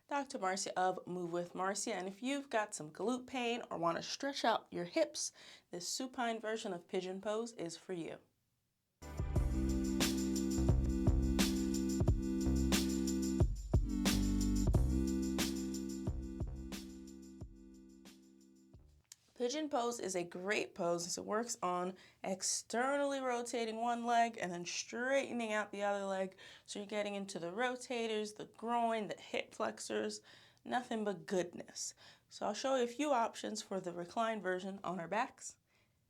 Dr. Marcia of Move with Marcia, and if you've got some glute pain or want to stretch out your hips, this supine version of Pigeon Pose is for you. Pigeon pose is a great pose as it works on externally rotating one leg and then straightening out the other leg. So you're getting into the rotators, the groin, the hip flexors, nothing but goodness. So I'll show you a few options for the reclined version on our backs.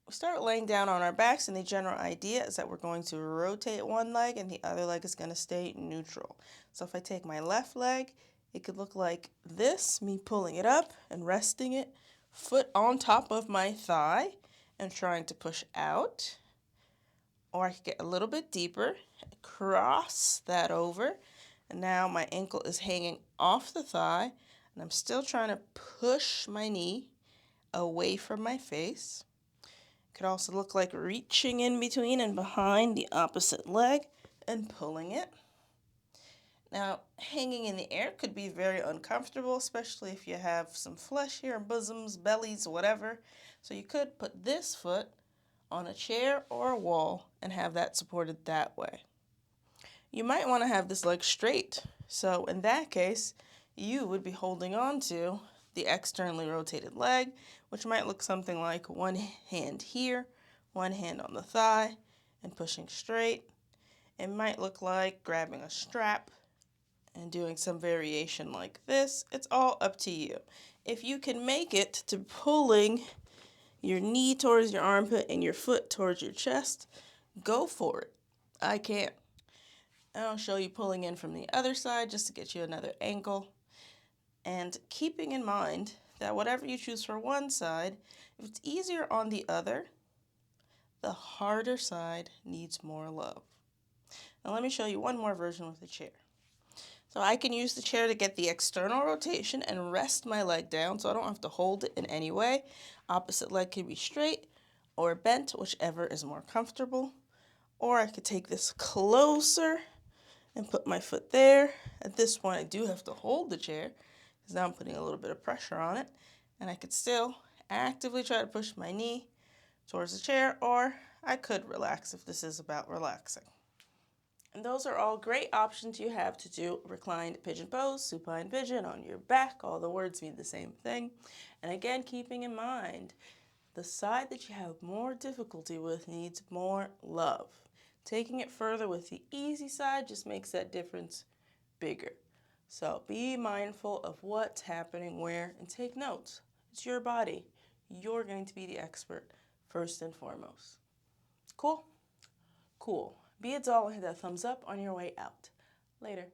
We start laying down on our backs, and the general idea is that we're going to rotate one leg and the other leg is going to stay neutral. So if I take my left leg, it could look like this, me pulling it up and resting it, foot on top of my thigh and trying to push out. Or I could get a little bit deeper, cross that over, and now my ankle is hanging off the thigh, and I'm still trying to push my knee away from my face. It could also look like reaching in between and behind the opposite leg and pulling it. Now, hanging in the air could be very uncomfortable, especially if you have some flesh here, bosoms, bellies, whatever. So you could put this foot on a chair or a wall and have that supported that way. You might want to have this leg straight. So in that case, you would be holding on to the externally rotated leg, which might look something like one hand here, one hand on the thigh, and pushing straight. It might look like grabbing a strap and doing some variation like this. It's all up to you. If you can make it to pulling your knee towards your armpit and your foot towards your chest, go for it. I can't. And I'll show you pulling in from the other side just to get you another angle. And keeping in mind that whatever you choose for one side, if it's easier on the other, the harder side needs more love. Now let me show you one more version with the chair. So I can use the chair to get the external rotation and rest my leg down so I don't have to hold it in any way. Opposite leg can be straight or bent, whichever is more comfortable. Or I could take this closer and put my foot there. At this point, I do have to hold the chair because now I'm putting a little bit of pressure on it. And I could still actively try to push my knee towards the chair, or I could relax if this is about relaxing. And those are all great options you have to do reclined pigeon pose, supine pigeon on your back. All the words mean the same thing. And again, keeping in mind, the side that you have more difficulty with needs more love. Taking it further with the easy side just makes that difference bigger. So be mindful of what's happening where and take notes. It's your body. You're going to be the expert first and foremost. Cool? Cool. Be a doll and hit that thumbs up on your way out. Later.